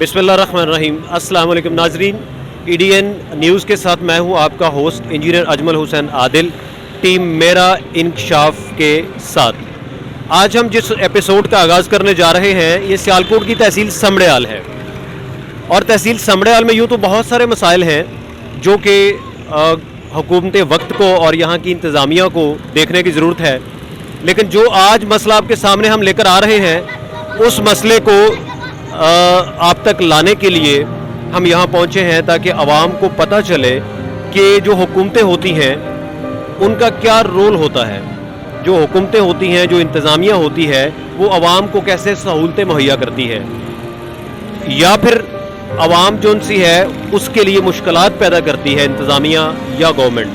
बिस्मिल्लाहिर्रहमानिर्रहीम। अस्सलाम वालेकुम नाजरीन, EDN न्यूज़ के साथ मैं हूं आपका host engineer Ajmal Hussain Adil, team मेरा इंकशाफ के साथ। आज हम जिस एपिसोड का आगाज़ करने जा रहे हैं ये सियालकोट की तहसील समड़याल है। और तहसील समड़याल में यूँ तो बहुत सारे मसाइल हैं जो कि हुकूमत वक्त को और यहाँ की इंतज़ामिया को देखने की ज़रूरत है, लेकिन जो आज मसला आपके सामने हम लेकर आ रहे हैं उस मसले को आप तक लाने के लिए हम यहाँ पहुँचे हैं ताकि आवाम को पता चले कि जो हुकूमतें होती हैं उनका क्या रोल होता है। जो हुकूमतें होती हैं, जो इंतज़ामिया होती है, वो आवाम को कैसे सहूलतें मुहैया करती है, या फिर आवाम जो सी है उसके लिए मुश्किलात पैदा करती है इंतज़ामिया या गवर्नमेंट।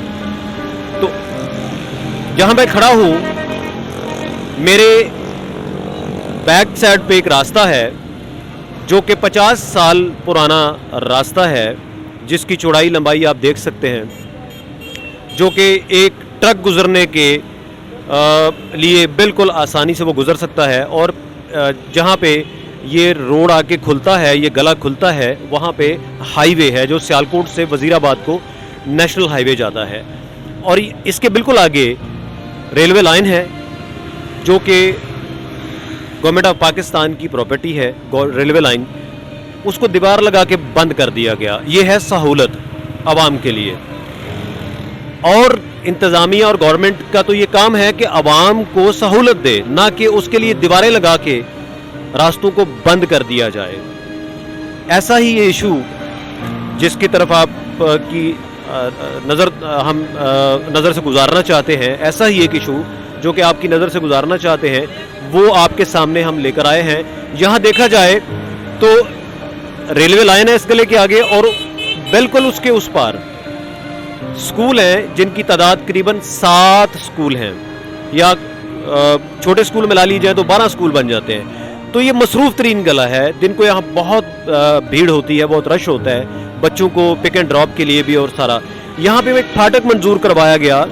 तो जहाँ मैं खड़ा हूँ मेरे बैक साइड पे एक रास्ता है जो कि 50 साल पुराना रास्ता है, जिसकी चौड़ाई लंबाई आप देख सकते हैं, जो कि एक ट्रक गुज़रने के लिए बिल्कुल आसानी से वो गुज़र सकता है। और जहाँ पे ये रोड आके खुलता है, ये गला खुलता है, वहाँ पे हाईवे है जो सियालकोट से वज़ीराबाद को नेशनल हाईवे जाता है। और इसके बिल्कुल आगे रेलवे लाइन है जो कि गवर्नमेंट ऑफ पाकिस्तान की प्रॉपर्टी है। रेलवे लाइन उसको दीवार लगा के बंद कर दिया गया। ये है सहूलत आवाम के लिए। और इंतज़ामिया और गवर्नमेंट का तो ये काम है कि आवाम को सहूलत दे, ना कि उसके लिए दीवारें लगा के रास्तों को बंद कर दिया जाए। ऐसा ही ये इशू जिसकी तरफ आप की नज़र से गुजारना चाहते हैं, ऐसा ही एक इशू जो कि आपकी नज़र से गुजारना चाहते हैं, वो आपके सामने हम लेकर आए हैं। यहाँ देखा जाए तो रेलवे लाइन है इस गले के आगे और बिल्कुल उसके उस पार स्कूल हैं जिनकी तादाद करीबन 7 स्कूल हैं, या छोटे स्कूल मिला ली जाए तो 12 स्कूल बन जाते हैं। तो ये मसरूफ़ तरीन गला है, दिन को यहाँ बहुत भीड़ होती है, बहुत रश होता है बच्चों को पिक एंड ड्रॉप के लिए भी। और सारा यहाँ पे एक फाटक मंजूर करवाया गया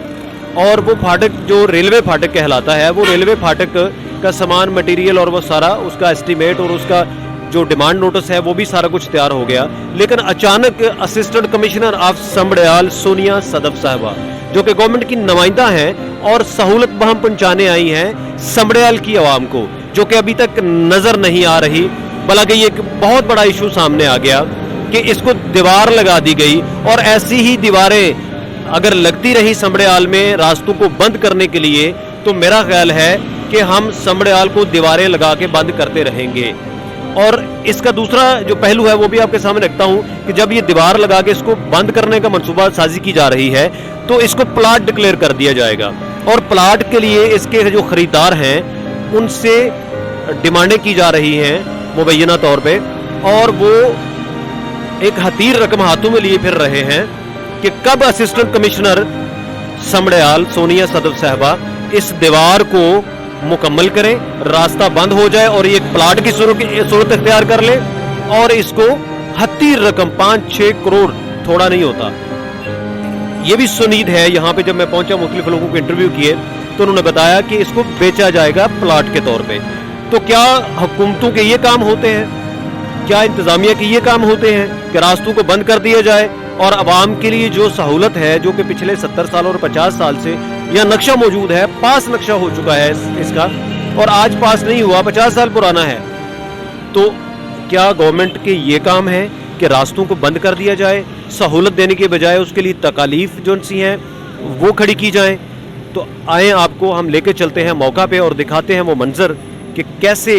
और वो फाटक जो रेलवे फाटक कहलाता है, वो रेलवे फाटक का सामान मटेरियल और वो सारा उसका एस्टीमेट और उसका जो डिमांड नोटिस है वो भी सारा कुछ तैयार हो गया। लेकिन अचानक assistant commissioner of Sambrial Sonia Sadaf साहबा, जो कि गवर्नमेंट की नुमाइंदा हैं और सहूलत बहम पहुंचाने आई हैं समड़याल की आवाम को, जो कि अभी तक नज़र नहीं आ रही। बल्कि ये एक बहुत बड़ा इशू सामने आ गया कि इसको दीवार लगा दी गई। और ऐसी ही दीवारें अगर लगती रही समड़याल में रास्तों को बंद करने के लिए, तो मेरा ख्याल है कि हम समड़याल को दीवारें लगा के बंद करते रहेंगे। और इसका दूसरा जो पहलू है वो भी आपके सामने रखता हूं कि जब ये दीवार लगा के इसको बंद करने का मंसूबा साजी की जा रही है तो इसको प्लाट डिक्लेयर कर दिया जाएगा। और प्लाट के लिए इसके जो खरीदार हैं उनसे डिमांडें की जा रही हैं मुबैना तौर पे, और वो एक हतीर रकम हाथों में लिए फिर रहे हैं कि कब असिस्टेंट कमिश्नर समड़याल सोनिया सदफ साहबा इस दीवार को मुकम्मल करें, रास्ता बंद हो जाए और ये एक प्लाट की सूरत इख्तियार कर ले, और इसको हत्ती रकम 5-6 करोड़ थोड़ा नहीं होता। ये भी सुनीद है। यहाँ पे जब मैं पहुंचा मुख्तलिफ लोगों को इंटरव्यू किए तो उन्होंने बताया कि इसको बेचा जाएगा प्लाट के तौर पे। तो क्या हुकूमतों के ये काम होते हैं, क्या इंतज़ामिया के ये काम होते हैं कि रास्तों को बंद कर दिया जाए और आवाम के लिए जो सहूलत है, जो कि पिछले 70 साल और 50 साल से यह नक्शा मौजूद है, पास नक्शा हो चुका है इसका, और आज पास नहीं हुआ, 50 साल पुराना है। तो क्या गवर्नमेंट के ये काम है कि रास्तों को बंद कर दिया जाए, सहूलत देने के बजाय उसके लिए तकालीफ जो सी हैं वो खड़ी की जाएं? तो आए आपको हम लेके चलते हैं मौका पे और दिखाते हैं वो मंजर कि कैसे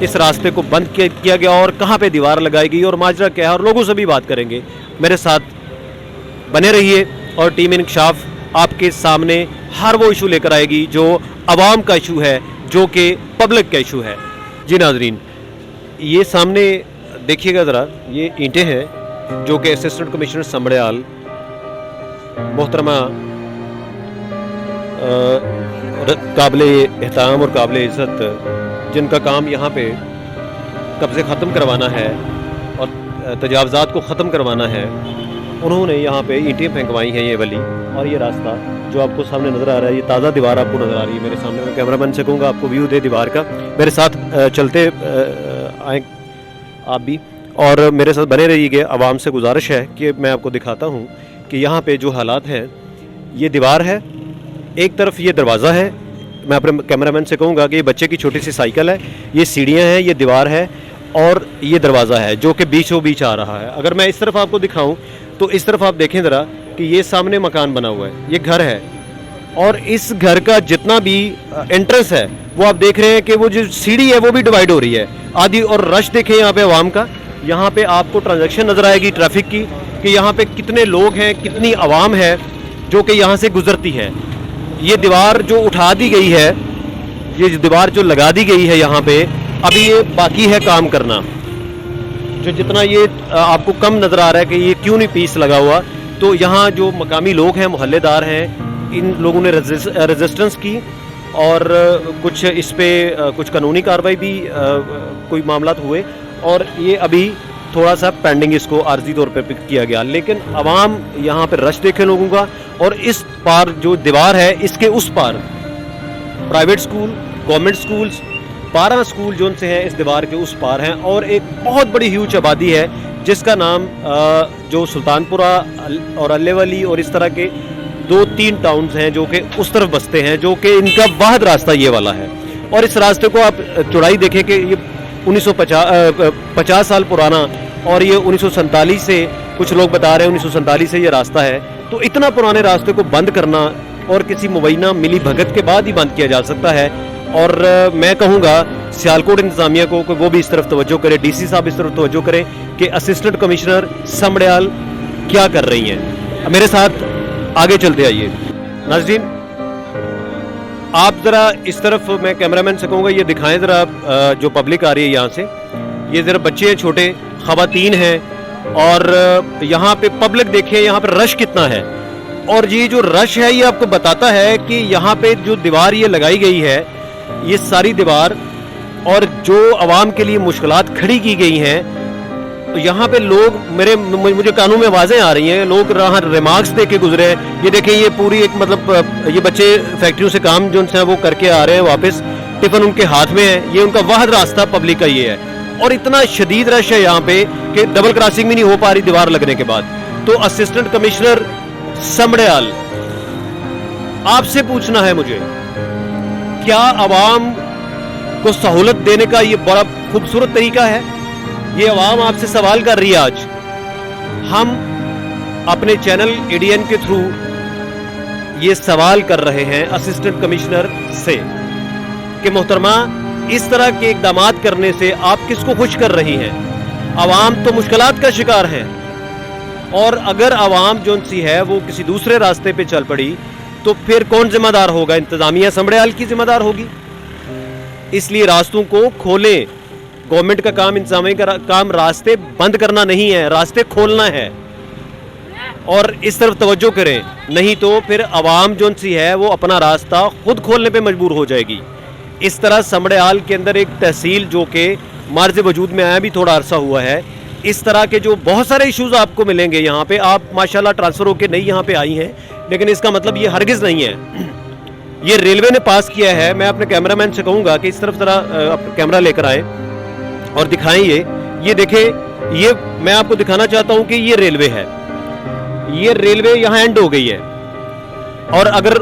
इस रास्ते को बंद किया गया और कहाँ पे दीवार लगाई गई और माजरा क्या है, और लोगों से भी बात करेंगे। मेरे साथ बने रहिए और टीम इंकशाफ आपके सामने हर वो इशू लेकर आएगी जो आवाम का इशू है, जो कि पब्लिक का इशू है। जी नाजरीन, ये सामने देखिएगा ज़रा, ये ईंटें हैं जो कि असिस्टेंट कमिश्नर समड़याल मोहतरमा काबिल एहतराम और काबिल इज़्ज़त, जिनका काम यहाँ पे कब्ज़े ख़त्म करवाना है और तजावज़ात को ख़त्म करवाना है, उन्होंने यहाँ पे ईंटें फेंकवाई हैं ये वाली। और ये रास्ता जो आपको सामने नज़र आ रहा है, ये ताज़ा दीवार आपको नज़र आ रही है मेरे सामने। मैं कैमरामैन से कहूँगा आपको व्यू दे दीवार का, मेरे साथ चलते आए आप भी। اور میرے ساتھ بنے رہیے گا. عوام سے گزارش ہے کہ میں آپ کو دکھاتا ہوں کہ یہاں پہ جو حالات ہیں. یہ دیوار ہے, ایک طرف یہ دروازہ ہے. میں اپنے کیمرہ مین سے کہوں گا کہ یہ بچے کی چھوٹی سی سائیکل ہے, یہ سیڑھیاں ہیں, یہ دیوار ہے اور یہ دروازہ ہے جو کہ بیچوں بیچ آ رہا ہے. اگر میں اس طرف آپ کو دکھاؤں تو اس طرف آپ دیکھیں ذرا کہ یہ سامنے مکان بنا ہوا ہے, یہ گھر ہے, اور اس گھر کا جتنا بھی انٹرنس ہے وہ آپ دیکھ رہے ہیں کہ وہ جو سیڑھی ہے وہ بھی ڈیوائیڈ ہو رہی ہے آدھی. اور رش دیکھیں یہاں پہ عوام کا, یہاں پہ آپ کو ٹرانزیکشن نظر آئے گی ٹریفک کی کہ یہاں پہ کتنے لوگ ہیں, کتنی عوام ہے جو کہ یہاں سے گزرتی ہے. یہ دیوار جو اٹھا دی گئی ہے, یہ دیوار جو لگا دی گئی ہے یہاں پہ, ابھی یہ باقی ہے کام کرنا. جو جتنا یہ آپ کو کم نظر آ رہا ہے کہ یہ کیوں نہیں پیس لگا ہوا, تو یہاں جو مقامی لوگ ہیں, محلے دار ہیں, ان لوگوں نے ریزسٹنس کی اور کچھ اس پہ کچھ قانونی کارروائی بھی کوئی معاملات ہوئے, اور یہ ابھی تھوڑا سا پینڈنگ اس کو عارضی طور پہ پک کیا گیا. لیکن عوام یہاں پہ رش دیکھے لوگوں کا, اور اس پار جو دیوار ہے اس کے اس پار private school, government schools, 12 school جو ان سے ہیں اس دیوار کے اس پار ہیں, اور ایک بہت بڑی ہیوج آبادی ہے جس کا نام جو سلطان پورہ اور اللہ ولی اور اس طرح کے 2-3 ٹاؤنز ہیں جو کہ اس طرف بستے ہیں, جو کہ ان کا واحد راستہ یہ والا ہے. اور اس راستے کو آپ چوڑائی دیکھیں کہ یہ 1950 سال پرانا, اور یہ 1947 سے کچھ لوگ بتا رہے ہیں 1947 سے یہ راستہ ہے. تو اتنا پرانے راستے کو بند کرنا اور کسی مبینہ ملی بھگت کے بعد ہی بند کیا جا سکتا ہے. اور میں کہوں گا سیالکوٹ انتظامیہ کو کہ وہ بھی اس طرف توجہ کرے, ڈی سی صاحب اس طرف توجہ کریں کہ اسسٹنٹ کمشنر سمڑیال کیا کر رہی ہیں. میرے ساتھ آگے چلتے آئیے. ناظرین آپ ذرا اس طرف, میں کیمرہ مین سے کہوں گا یہ دکھائیں ذرا جو پبلک آ رہی ہے یہاں سے. یہ ذرا بچے ہیں چھوٹے, خواتین ہیں, اور یہاں پہ پبلک دیکھیں یہاں پہ رش کتنا ہے. اور یہ جو رش ہے یہ آپ کو بتاتا ہے کہ یہاں پہ جو دیوار یہ لگائی گئی ہے, یہ ساری دیوار, اور جو عوام کے لیے مشکلات کھڑی کی گئی ہیں, تو یہاں پہ لوگ مجھے کانوں میں آوازیں آ رہی ہیں, لوگ یہاں ریمارکس دے کے گزرے ہیں. یہ دیکھیں یہ پوری ایک مطلب یہ بچے فیکٹریوں سے کام جو ان سے وہ کر کے آ رہے ہیں واپس, ٹفن ان کے ہاتھ میں ہے, یہ ان کا واحد راستہ پبلک کا یہ ہے. اور اتنا شدید رش ہے یہاں پہ کہ ڈبل کراسنگ بھی نہیں ہو پا رہی دیوار لگنے کے بعد. تو اسسٹنٹ کمشنر سمڑیال, آپ سے پوچھنا ہے مجھے, کیا عوام کو سہولت دینے کا یہ بڑا خوبصورت طریقہ ہے؟ یہ عوام آپ سے سوال کر رہی ہے. آج ہم اپنے چینل ایڈین کے تھرو یہ سوال کر رہے ہیں اسسٹنٹ کمشنر سے کہ محترمہ اس طرح کے اقدامات کرنے سے آپ کس کو خوش کر رہی ہیں؟ عوام تو مشکلات کا شکار ہے, اور اگر عوام جو سی ہے وہ کسی دوسرے راستے پہ چل پڑی تو پھر کون ذمہ دار ہوگا؟ انتظامیہ سمڑیال کی ذمہ دار ہوگی. اس لیے راستوں کو کھولیں. گورنمنٹ کا کام, انتظامیہ کا کام راستے بند کرنا نہیں ہے, راستے کھولنا ہے, اور اس طرف توجہ کریں. نہیں تو پھر عوام جو سی ہے وہ اپنا راستہ خود کھولنے پہ مجبور ہو جائے گی. اس طرح سمڑیال کے اندر ایک تحصیل جو کہ مارز وجود میں آیا بھی تھوڑا عرصہ ہوا ہے, اس طرح کے جو بہت سارے ایشوز آپ کو ملیں گے یہاں پہ. آپ ماشاءاللہ ٹرانسفر ہو کے نہیں یہاں پہ آئی ہیں, لیکن اس کا مطلب یہ ہرگز نہیں ہے. یہ ریلوے نے پاس کیا ہے. میں اپنے کیمرہ مین سے کہوں گا کہ اس طرف ذرا کیمرہ لے کر آئیں اور دکھائیں. یہ دیکھیں, یہ میں آپ کو دکھانا چاہتا ہوں کہ یہ ریلوے ہے. یہ ریلوے یہاں اینڈ ہو گئی ہے, اور اگر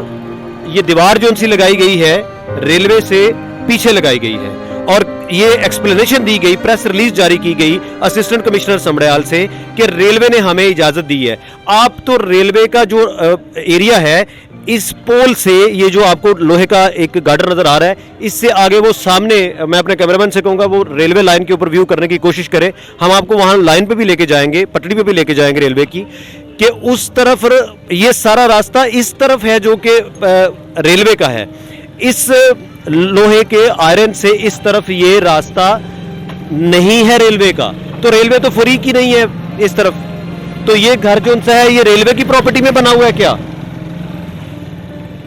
یہ دیوار جو ان سے لگائی گئی ہے ریلوے سے پیچھے لگائی گئی ہے, اور یہ ایکسپلینیشن دی گئی, پریس ریلیز جاری کی گئی اسسٹنٹ کمشنر سمڑیال سے کہ ریلوے نے ہمیں اجازت دی ہے. آپ تو ریلوے کا جو ایریا ہے, اس پول سے یہ جو آپ کو لوہے کا ایک گارڈر نظر آ رہا ہے, اس سے آگے وہ سامنے, میں اپنے کیمرہ مین سے کہوں گا وہ ریلوے لائن کے اوپر ویو کرنے کی کوشش کرے. ہم آپ کو وہاں لائن پہ بھی لے کے جائیں گے, پٹڑی پہ بھی لے کے جائیں گے ریلوے کی, کہ اس طرف یہ سارا راستہ اس طرف ہے جو کہ ریلوے کا ہے. اس لوہے کے آئرن سے اس طرف یہ راستہ نہیں ہے ریلوے کا, تو ریلوے تو فریق ہی نہیں ہے اس طرف. تو یہ گھر جو ان سے ہے یہ ریلوے کی پراپرٹی میں بنا ہوا ہے کیا؟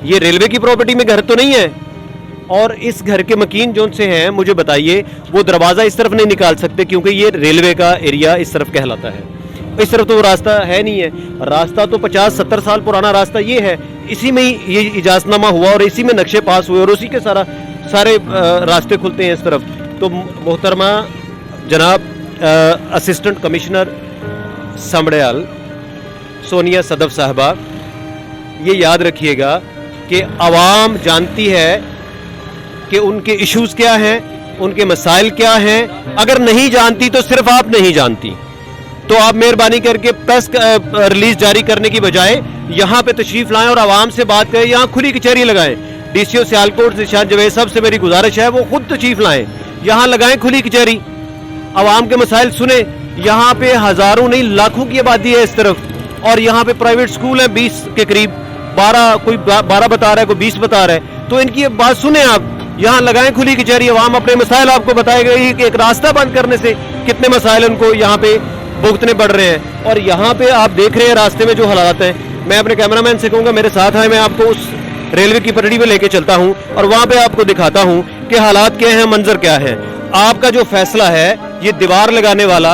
یہ ریلوے کی پراپرٹی میں گھر تو نہیں ہے. اور اس گھر کے مکین جو ان سے ہیں مجھے بتائیے, وہ دروازہ اس طرف نہیں نکال سکتے کیونکہ یہ ریلوے کا ایریا اس طرف کہلاتا ہے. اس طرف تو وہ راستہ ہے نہیں ہے. راستہ تو 50-70 سال پرانا راستہ یہ ہے, اسی میں ہی یہ اجازت نامہ ہوا اور اسی میں نقشے پاس ہوئے اور اسی کے سارے راستے کھلتے ہیں اس طرف. تو محترمہ جناب, असिस्टेंट कमिश्नर समड़याल सोनिया सदफ साहबा, ये याद रखिएगा कि आवाम जानती है कि उनके इश्यूज़ क्या हैं, उनके मसाइल क्या हैं। अगर नहीं जानती तो सिर्फ आप नहीं जानती, तो आप मेहरबानी करके प्रेस रिलीज जारी करने की बजाय यहाँ पे तशरीफ लाएं और आवाम से बात करें, यहाँ खुली कचहरी लगाएं। डीसीओ सियालकोट निशान जवेद साहब से मेरी गुजारिश है वो खुद तशरीफ लाएं, यहाँ लगाएं खुली कचहरी, आवाम के मसाइल सुने। यहाँ पे हजारों नहीं लाखों की आबादी है इस तरफ, और यहाँ पे प्राइवेट स्कूल है 20 के करीब, 12 कोई 12 बता रहा है, कोई 20 बता रहा है। तो इनकी बात सुने आप, यहाँ लगाएं खुली कचहरी, आवाम अपने मसाइल आपको बताएगा कि एक रास्ता बंद करने से कितने मसाइल उनको यहाँ पे भुगतने पड़ रहे हैं। और यहाँ पे आप देख रहे हैं रास्ते में जो हालात हैं, मैं अपने कैमरामैन से कहूँगा मेरे साथ आए, मैं आपको उस रेलवे की पटड़ी पे लेके चलता हूँ और वहाँ पे आपको दिखाता हूँ कि हालात क्या हैं, मंजर क्या है। आपका जो फैसला है ये दीवार लगाने वाला,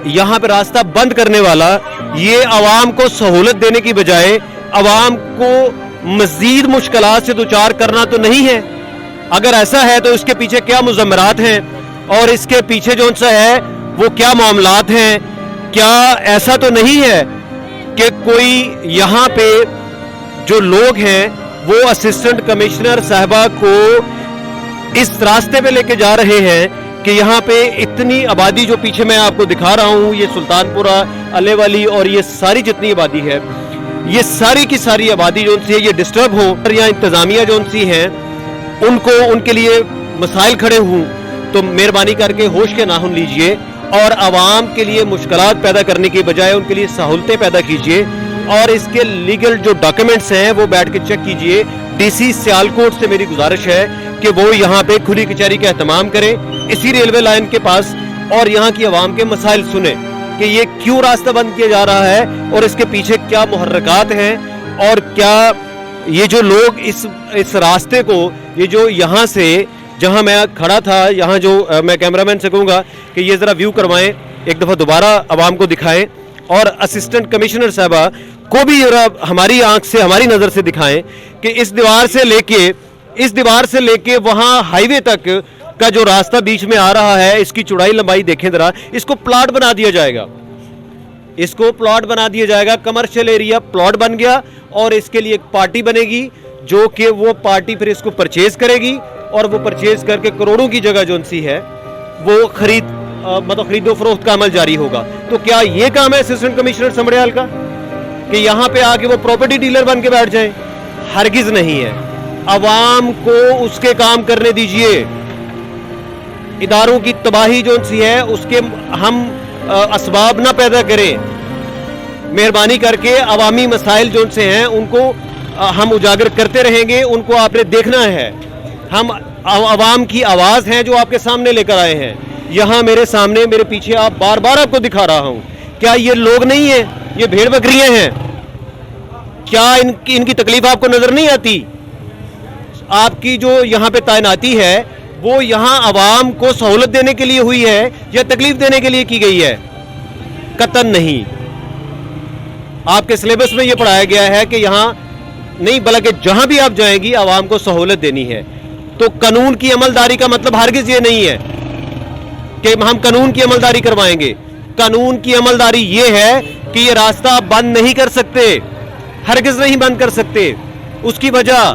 यहाँ पे रास्ता बंद करने वाला, ये आवाम को सहूलत देने की बजाय आवाम को मजीद मुश्किलात से दुचार करना तो नहीं है। अगर ऐसा है तो इसके पीछे क्या मुज़म्मरात हैं और इसके पीछे जो सा है वो क्या मामलात हैं। क्या ऐसा तो नहीं है कि कोई यहाँ पे जो लोग हैं वो असिस्टेंट कमिश्नर साहबा को इस रास्ते पे लेके जा रहे हैं कि यहाँ पे इतनी आबादी जो पीछे मैं आपको दिखा रहा हूँ, ये सुल्तानपुरा, अलेवाली और ये सारी जितनी आबादी है, ये सारी की सारी आबादी जो सी है ये डिस्टर्ब हो, और यहाँ इंतजामिया जो सी हैं उनको उनके लिए मसाइल खड़े हों, तो मेहरबानी करके होश के नाखून लीजिए और आवाम के लिए मुश्किलात पैदा करने की बजाय उनके लिए सहूलतें पैदा कीजिए। और इसके लीगल जो डॉक्यूमेंट्स हैं वो बैठ के चेक कीजिए। डीसी सियालकोट से मेरी गुजारिश है कि वो यहाँ पे खुली कचहरी का एहतमाम करें इसी रेलवे लाइन के पास, और यहाँ की आवाम के मसाइल सुने कि ये क्यों रास्ता बंद किया जा रहा है और इसके पीछे क्या मुहर्रकात हैं, और क्या ये जो लोग इस रास्ते को, ये जो यहाँ से जहाँ मैं खड़ा था, यहाँ जो मैं कैमरामैन से कहूँगा कि ये ज़रा व्यू करवाएं, एक दफ़ा दोबारा आवाम को दिखाएं, और असिस्टेंट कमिश्नर साहबा को भी जरा हमारी आंख से, हमारी नज़र से दिखाएं कि इस दीवार से लेके वहाँ हाईवे तक का जो रास्ता बीच में आ रहा है, इसकी चौड़ाई लंबाई देखें ज़रा। इसको प्लॉट बना दिया जाएगा, इसको प्लॉट बना दिया जाएगा, कमर्शियल एरिया प्लॉट बन गया, और इसके लिए एक पार्टी बनेगी जो कि वो पार्टी फिर इसको परचेज करेगी, और वो परचेज करके करोड़ों की जगह जो सी है वो खरीदो फरोख्त का अमल जारी होगा। तो क्या ये काम है असिस्टेंट कमिश्नर समड़याल का कि यहाँ पे आके वो प्रॉपर्टी डीलर बन के बैठ जाए? हरगिज नहीं है। अवाम को उसके काम करने दीजिए। इदारों की तबाही जो सी है उसके हम असबाब ना पैदा करें। मेहरबानी करके अवामी मसाइल जो से हैं उनको हम उजागर करते रहेंगे, उनको आपने देखना है। हम अवाम की आवाज़ है जो आपके सामने लेकर आए हैं। यहाँ मेरे सामने, मेरे पीछे आप बार बार आपको दिखा रहा हूँ। क्या ये लोग नहीं है, ये भेड़ बकरियां हैं? क्या इनकी तकलीफ आपको नजर नहीं आती? आपकी जो यहाँ पे तैनाती है वो यहाँ अवाम को सहूलत देने के लिए हुई है या तकलीफ देने के लिए की गई है? कतन नहीं। आपके सिलेबस में ये पढ़ाया गया है कि यहाँ नहीं, बल्कि जहां भी आप जाएंगी आवाम को सहूलत देनी है। तो कानून की अमलदारी का मतलब हरगिज ये नहीं है कि हम कानून की अमलदारी करवाएंगे। कानून की अमलदारी ये है कि ये रास्ता आप बंद नहीं कर सकते, हरगिज नहीं बंद कर सकते। उसकी वजह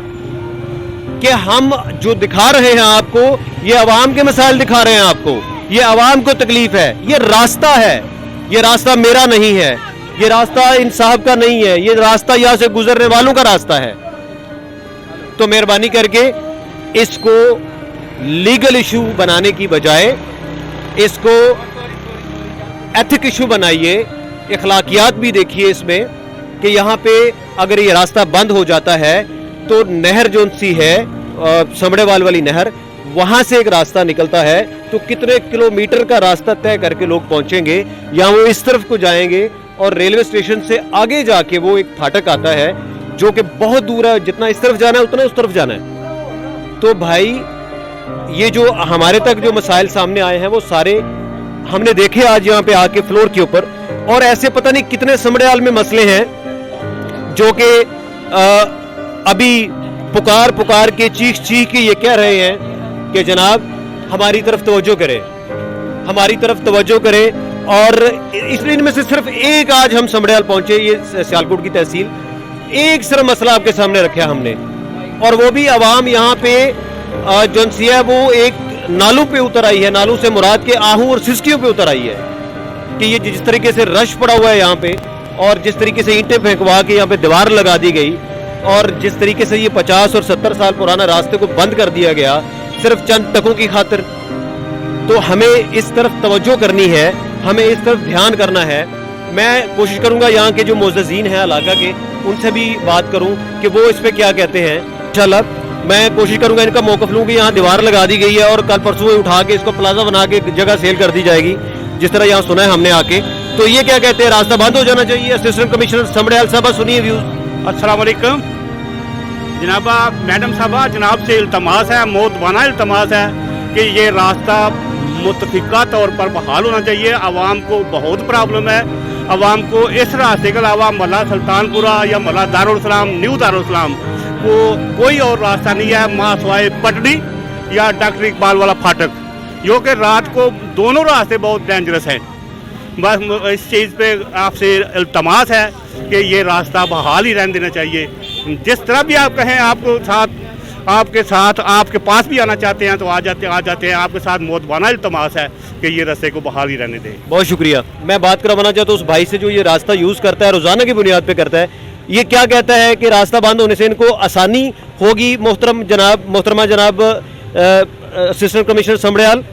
कि हम जो दिखा रहे हैं आपको, ये अवाम के मसाइल दिखा रहे हैं आपको, ये अवाम को तकलीफ है। ये रास्ता है, ये रास्ता मेरा नहीं है, ये रास्ता इन साहब का नहीं है, ये रास्ता यहां से गुजरने वालों का रास्ता है। तो मेहरबानी करके इसको लीगल इशू बनाने की बजाय इसको एथिक इशू बनाइए। इखलाकियात भी देखिए इसमें कि यहाँ पे अगर ये रास्ता बंद हो जाता है तो नहर जो सी है समड़ेवाल वाली नहर, वहां से एक रास्ता निकलता है, तो कितने किलोमीटर का रास्ता तय करके लोग पहुंचेंगे, या वो इस तरफ को जाएंगे और रेलवे स्टेशन से आगे जाके वो एक फाटक आता है जो कि बहुत दूर है, जितना इस तरफ जाना है उतना उस तरफ जाना है। तो भाई ये जो हमारे तक जो मसाइल सामने आए हैं वो सारे हमने देखे आज यहाँ पे आके फ्लोर के ऊपर, और ऐसे पता नहीं कितने समड़याल में मसले हैं जो कि अभी पुकार के चीख के ये कह रहे हैं कि जनाब हमारी तरफ तवज्जो करें। हमारी तरफ तवज्जो करें। और इसलिए इनमें से सिर्फ एक आज हम समड़ियाल पहुंचे, ये सियालकोट की तहसील, एक सिर्फ मसला आपके सामने रखा हमने, और वो भी आवाम यहाँ पे जो सी है वो एक नालों पे उतर आई है। नालों से मुराद के आहू और सिसकियों पे उतर आई है कि ये जिस तरीके से रश पड़ा हुआ है यहाँ पे, और जिस तरीके से ईंटें फेंकवा के यहाँ पे दीवार लगा दी गई, और जिस तरीके से ये 50 और 70 साल पुराना रास्ते को बंद कर दिया गया सिर्फ चंद टकों की खातिर, तो हमें इस तरफ तवज्जो करनी है, हमें इस तरफ ध्यान करना है। मैं कोशिश करूंगा यहाँ के जो मुअज़्ज़िज़ीन हैं इलाका के, उनसे भी बात करूं कि वो इस पे क्या कहते हैं। इंशाल्लाह मैं कोशिश करूंगा इनका मौक़िफ़ लूं कि यहाँ दीवार लगा दी गई है और कल परसों उठा के इसको प्लाजा बना के जगह सेल कर दी जाएगी, जिस तरह यहाँ सुना है हमने आके। तो ये क्या कहते हैं, रास्ता बंद हो जाना चाहिए। असिस्टेंट कमिश्नर समड़ियाल साहब, सुनिए व्यूज़। अस्सलाम वालेकुम जनाब, मैडम साहबा, जनाब से इल्तमास है, मोतबाना इल्तमास है कि ये रास्ता मुतफ़िका तौर पर बहाल होना चाहिए। आवाम को बहुत प्रॉब्लम है, आवाम को इस रास्ते के अलावा मल्ला सुल्तानपुरा या मल्ला दारुल-सलाम, न्यू दारुल-सलाम को कोई और रास्ता नहीं है मासवाए पटड़ी या डॉक्टर इकबाल वाला फाटक, जो कि रात को दोनों रास्ते बहुत डेंजरस हैं। बस इस चीज़ पे आपसे इल्तमास है कि ये रास्ता बहाल ही रहने देना चाहिए। जिस तरह भी आप कहें, आपके साथ आपके पास भी आना चाहते हैं तो आ जाते हैं। आपके साथ मोतबाना इल्तमास है कि ये रास्ते को बहाल ही रहने दें। बहुत शुक्रिया। मैं बात करवाना चाहता हूँ उस भाई से जो ये रास्ता यूज़ करता है, रोज़ाना की बुनियाद पे करता है। ये क्या कहता है कि रास्ता बंद होने से इनको आसानी होगी। मोहतरमा जनाब असिस्टेंट कमिश्नर समड़ियाल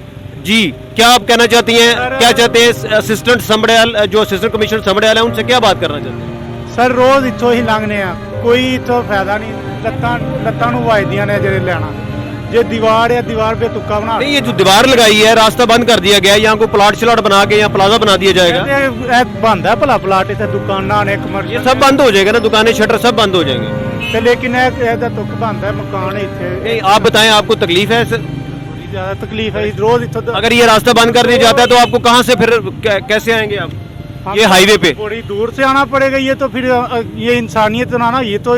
जी, क्या आप कहना चाहती हैं, क्या चाहते हैं असिस्टेंट समड़ियाल, जो असिस्टेंट कमिश्नर समड़ियाल है, उनसे क्या बात करना चाहते हैं? सर रोज़ इत्थों ही लंघने आ, कोई इत्थों फायदा नहीं, लत्तां नूं वजदियां ने जेह्ड़े लेना। जे दीवार है, दीवार पे तुक्का बना, नहीं, ये जो दीवार लगाई है, रास्ता बंद कर दिया गया है, यहाँ को प्लाट शलाट बना के यहाँ प्लाजा बना दिया जाएगा। बंद है भला प्लाट, इत्थे दुकानां ने, कमर्शियल, ये सब बंद हो जाएगा ना, दुकानें शटर सब बंद हो जाएंगे। ते लेकिन एहदा तुक बंद है, मकान है इत्थे। नहीं, आप बताएं, आपको तकलीफ है? बड़ी ज्यादा तकलीफ है रोज इत्थों। अगर ये रास्ता बंद कर दिया जाता है तो आपको कहाँ से फिर कैसे आएंगे आप? ये हाईवे पे बड़ी दूर से आना पड़ेगा। ये तो फिर ये इंसानियत ना, ये तो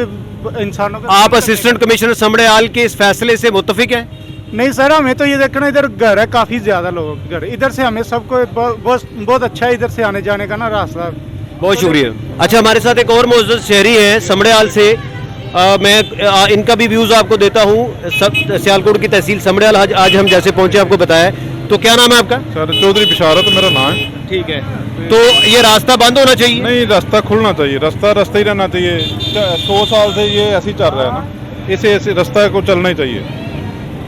इंसानों का। आप असिस्टेंट कमिश्नर समड़ियाल के इस फैसले से मुत्तफिक है? नहीं सर, हमें तो ये देखना, इधर घर है, काफी ज्यादा लोगों के घर, इधर से हमें सबको बहुत अच्छा है इधर से आने जाने का ना रास्ता। बहुत शुक्रिया। अच्छा, हमारे साथ एक और मुअज़्ज़ज़ शहरी है समड़ियाल से, मैं इनका भी व्यूज़ आपको देता हूँ। सियालकोट की तहसील समड़ियाल आज हम जैसे पहुँचे आपको बताया। तो क्या नाम है आपका? सर चौधरी बिशारत मेरा नाम है। ठीक है, तो ये रास्ता बंद होना चाहिए? नहीं, रास्ता खुलना चाहिए, रास्ता ही रहना चाहिए। 100 साल से ये ऐसे ही चल रहा है ना, ऐसे रास्ता को चलना ही चाहिए,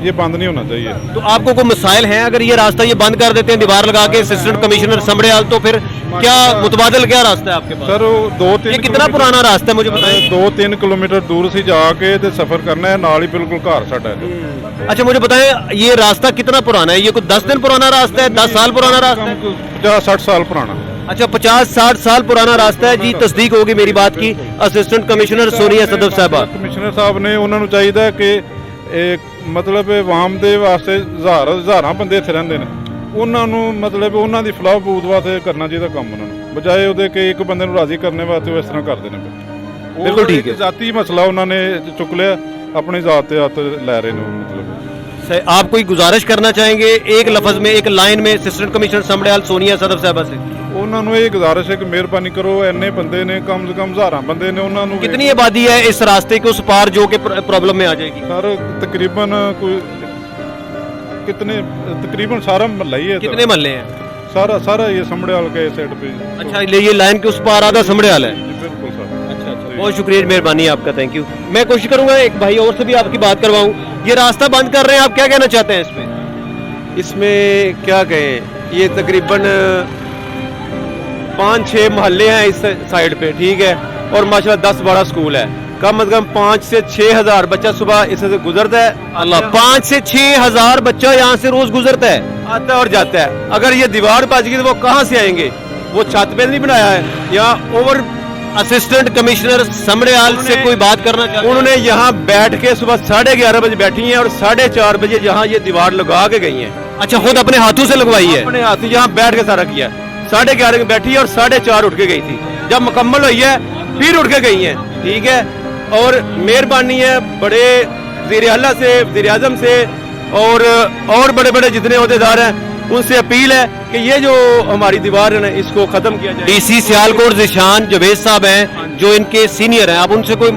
ये बंद नहीं होना चाहिए। तो आपको कोई मसाइल हैं अगर ये रास्ता ये बंद कर देते हैं दीवार लगा के असिस्टेंट कमिश्नर समड़ियाल, तो फिर क्या मुतबादल क्या रास्ता है आपके पास? सर 2-3 ये कितना पुराना रास्ता है मुझे बताएं? 2-3 किलोमीटर दूर से जाके ते सफर करना है, नाल ही बिल्कुल घर साडा है। अच्छा, मुझे बताएं, ये रास्ता कितना पुराना है? ये कोई 10 दिन पुराना रास्ता है, 10 साल पुराना रास्ता है? 50-60 साल पुराना। अच्छा, 50-60 साल पुराना रास्ता है जी। तस्दीक होगी मेरी बात की असिस्टेंट कमिश्नर सोनिया सदफ साहबा। कमिश्नर साहब ने उन्होंने चाहिए कि मतलब वाम ਦੇ ਵਾਸਤੇ ਹਜ਼ਾਰਾਂ ਬੰਦੇ ਇੱਥੇ ਰਹਿੰਦੇ ਨੇ, ਉਹਨਾਂ ਨੂੰ ਮਤਲਬ ਉਹਨਾਂ ਦੀ ਫਲਾਹ ਬੂਦ ਵਾਸਤੇ ਕਰਨਾ ਚਾਹੀਦਾ ਕੰਮ ਉਹਨਾਂ ਨੂੰ, ਬਜਾਏ ਉਹਦੇ ਕਿ ਇੱਕ ਬੰਦੇ ਨੂੰ ਰਾਜ਼ੀ ਕਰਨੇ ਵਾਸਤੇ ਉਹ ਇਸ ਤਰ੍ਹਾਂ ਕਰਦੇ ਨੇ। ਬਿਲਕੁਲ ਠੀਕ ਹੈ। ਜ਼ਾਤੀ ਮਸਲਾ ਉਹਨਾਂ ਨੇ ਚੁੱਕ ਲਿਆ, अपनी ज़ात पे हाथ ले रहे हैं मतलब। आप कोई गुजारिश करना चाहेंगे एक लफ्ज में, एक लाइन में असिस्टेंट कमिश्नर समड़ियाल सोनिया सदफ साहबा से? उन्होंने ये गुजारिश है कि मेहरबानी करो, इन्ने बंदे ने कम से कम 1000 बंदे ने, उन्होंने कितनी आबादी है इस रास्ते के उस पार जो कि प्रॉब्लम में आ जाएगी? सर तकरीबन कोई कितने, तकरीबन सारा महल्ला ही है। कितने महल्ले हैं? सारा ये समड़ियाल के साइड पे। अच्छा, ये लाइन के उस पार आधा समड़ियाल है? बिल्कुल सर। अच्छा, बहुत शुक्रिया, मेहरबानी आपका, थैंक यू। मैं कोशिश करूंगा एक भाई और से भी आपकी बात करवाऊं। ये रास्ता बंद कर रहे हैं, आप क्या कहना चाहते हैं इसमें? इसमें क्या कहें, ये तकरीबन 5-6 मोहल्ले हैं इस साइड पे, ठीक है, और माशाल्लाह 10-12 स्कूल है। कम से कम 5 से 6 हज़ार बच्चा सुबह इससे गुजरता है। अल्लाह, 5 से 6 हज़ार बच्चा यहाँ से रोज गुजरता है, आता है और जाता है। अगर ये दीवार बच गई तो वो कहाँ से आएंगे? वो छत पे नहीं बनाया है या ओवर। असिस्टेंट कमिश्नर समड़ियाल से कोई बात करना चाहते हैं? उन्होंने यहाँ बैठ के सुबह 11:30 बजे बैठी हैं और 4:30 बजे यहाँ ये दीवार लगा के गई हैं। अच्छा, खुद अपने हाथों से लगवाई है? अपने हाथ यहाँ बैठ के सारा किया। 11:30 में बैठी है और 4:30 उठ के गई थी। जब मुकम्मल हुई है फिर उठ के गई हैं, ठीक है। और मेहरबानी है बड़े वज़ीर आला से, वज़ीर आज़म से और बड़े बड़े जितने अहदेदार हैं, उनसे अपील है कि ये जो हमारी दीवार है ना इसको ख़त्म किया जाए। डीसी सियालकोट ज़िशान जावेद साहब हैं जो इनके सीनियर हैं, आप उनसे कोई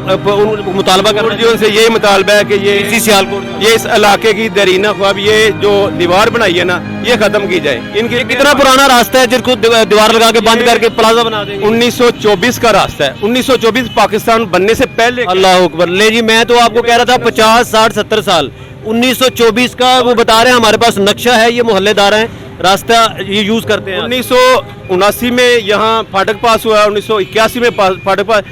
मुतालबा कर रहे जो उनसे यही मुतालबा है कि ये डीसी सियालकोट ये इस इलाके की दरीना ख्वाब, ये जो दीवार बनाई है ना ये ख़त्म की जाए। इनके कितना पुराना रास्ता है जिसको दीवार लगा के बंद करके प्लाजा बना देंगे? 1924 का रास्ता है, 1924 पाकिस्तान बनने से पहले। अल्लाह अकबर। ले जी, मैं तो आपको कह रहा था 50 60 70 साल, 1924 का वो बता रहे हैं। हमारे पास नक्शा है, ये मोहल्लेदार हैं, रास्ता ये यूज करते हैं। 1979 में यहाँ फाटक पास हुआ है, 1981 में फाटक पास,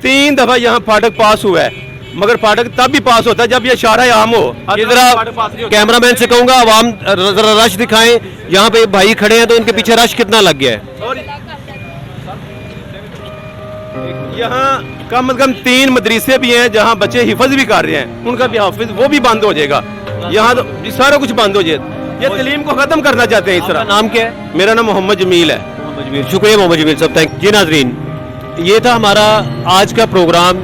3 दफा यहाँ फाटक पास हुआ है, मगर फाटक तब भी पास होता है जब ये शाहराह आम हो। जरा कैमरामैन से कहूंगा आवाम जरा रश दिखाएं, यहाँ पे भाई खड़े हैं तो इनके पीछे रश कितना लग गया है। और यहाँ कम से कम 3 मदरसे भी हैं जहाँ बच्चे हिफज भी कर रहे हैं, उनका भी हाफिज वो भी बंद हो जाएगा। यहाँ तो सारा कुछ बंद हो जाए, ये तलीम को खत्म करना चाहते हैं इस तरह। नाम क्या है? मेरा नाम मोहम्मद जमील है। मोहम्मद जमील, शुक्रिया मोहम्मद जमील साहब, थैंक जी। नाजरीन, ये था हमारा आज का प्रोग्राम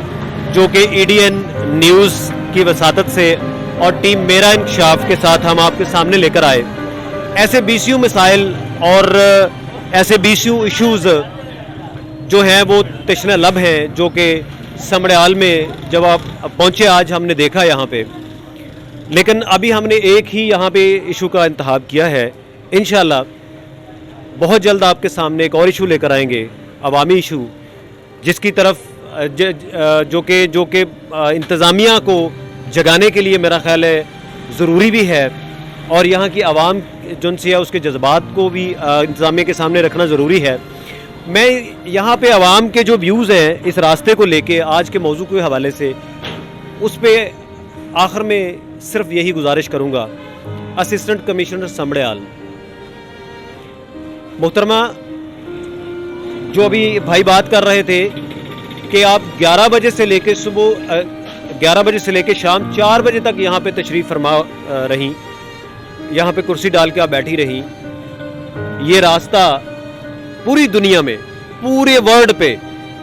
जो कि EDN न्यूज़ की वसातत से और टीम मेरा इंकशाफ के साथ हम आपके सामने लेकर आए। ऐसे BCU मसाइल और ऐसे BCU इश्यूज़ जो हैं वो तशना लब हैं, जो कि समड़याल में जब आप पहुँचे आज हमने देखा यहाँ पे। लेकिन अभी हमने एक ही यहाँ पे इशू का इंतखाब किया है। इंशाल्लाह बहुत जल्द आपके सामने एक और इशू लेकर आएंगे, अवामी इशू, जिसकी तरफ जो कि इंतज़ामिया को जगाने के लिए मेरा ख्याल है ज़रूरी भी है, और यहाँ की आवाम जो सी है उसके जज्बात को भी इंतज़ामिया के सामने रखना ज़रूरी है। मैं यहाँ पे आवाम के जो व्यूज़ हैं इस रास्ते को लेके आज के मौजू के हवाले से, उस पर आखिर में सिर्फ यही गुजारिश करूँगा। असिस्टेंट कमिश्नर समड़याल मोहतरमा, जो अभी भाई बात कर रहे थे कि आप 11 बजे से लेके सुबह 11 बजे से लेके शाम 4 बजे तक यहाँ पे तशरीफ़ फरमा रहीं, यहाँ पे कुर्सी डाल के आप बैठी रहीं। ये रास्ता पूरी दुनिया में, पूरे वर्ल्ड पे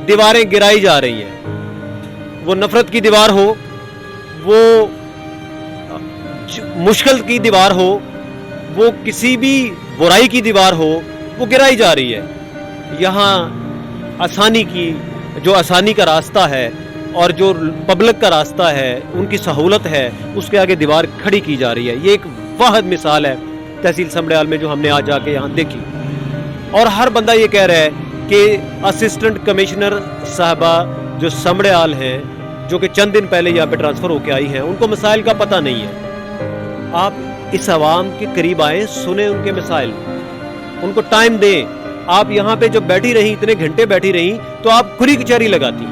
दीवारें गिराई जा रही हैं। वो नफ़रत की दीवार हो, वो मुश्किल की दीवार हो, वो किसी भी बुराई की दीवार हो, वो गिराई जा रही है। यहाँ आसानी की, जो आसानी का रास्ता है और जो पब्लिक का रास्ता है, उनकी सहूलत है, उसके आगे दीवार खड़ी की जा रही है। ये एक वाहिद मिसाल है तहसील समड़याल में जो हमने आज आके यहाँ देखी। और हर बंदा ये कह रहा है कि असिस्टेंट कमिश्नर साहबा जो समड़याल हैं, जो कि चंद दिन पहले यहाँ पे ट्रांसफ़र होके आई हैं, उनको मसाइल का पता नहीं है। आप इस आवाम के करीब आए, सुने उनके मसाइल, उनको टाइम दें। आप यहाँ पे जब बैठी रही, इतने घंटे बैठी रही, तो आप खुली कचहरी लगाती,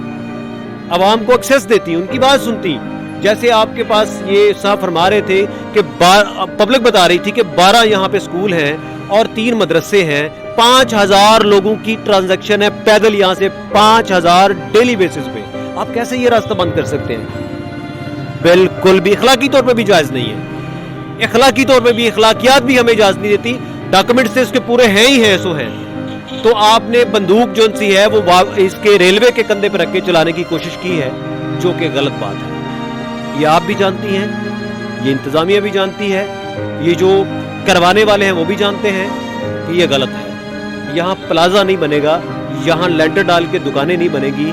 आवाम को एक्सेस देती, उनकी बात सुनती। जैसे आपके पास ये साहब फरमा रहे थे कि पब्लिक बता रही थी कि 12 यहाँ पे स्कूल हैं और 3 मदरसे हैं, 5000 लोगों की ट्रांजैक्शन है पैदल यहाँ से, 5000 डेली बेसिस पे। आप कैसे ये रास्ता बंद कर सकते हैं? बिल्कुल भी इखलाकी तौर पे भी जायज़ नहीं है। इखलाकी तौर पे भी, इखलाकियात भी हमें इजाज़त नहीं देती। डॉक्यूमेंट्स से इसके पूरे हैं ही हैं, सो हैं। तो आपने बंदूक जो सी है वो इसके रेलवे के कंधे पर रख के चलाने की कोशिश की है, जो कि गलत बात है। ये आप भी जानती हैं, ये इंतज़ामिया भी जानती है, ये जो करवाने वाले हैं वो भी जानते हैं कि ये गलत है। यहाँ प्लाजा नहीं बनेगा, यहाँ लेंटर डाल के दुकानें नहीं बनेगी।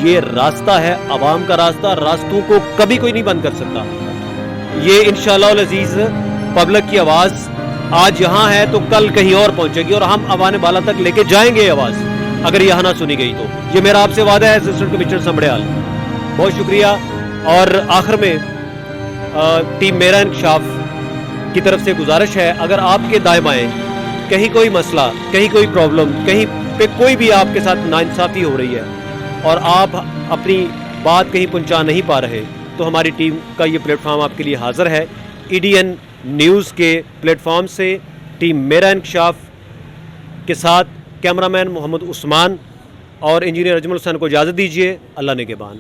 ये रास्ता है आवाम का रास्ता, रास्तों को कभी कोई नहीं बंद कर सकता। ये इंशाअल्लाह अज़ीज़ पब्लिक की आवाज़ आज यहाँ है तो कल कहीं और पहुँचेगी, और हम अवाने बाला तक लेके जाएंगे आवाज़, अगर यहाँ ना सुनी गई तो। ये मेरा आपसे वादा है असिस्टेंट कमिश्नर समड़याल। बहुत शुक्रिया। और आखिर में टीम मेरा इंकशाफ की तरफ से गुजारिश है, अगर आपके दाएं बाएं कहीं कोई मसला, कहीं कोई प्रॉब्लम, कहीं पे कोई भी आपके साथ नाइंसाफ़ी हो रही है और आप अपनी बात कहीं पहुंचा नहीं पा रहे, तो हमारी टीम का ये प्लेटफॉर्म आपके लिए हाजिर है। EDN न्यूज़ के प्लेटफॉर्म से टीम मेरा इंकशाफ के साथ कैमरामैन मोहम्मद उस्मान और इंजीनियर अजमल हुसैन को इजाज़त दीजिए। अल्लाह ने के बान।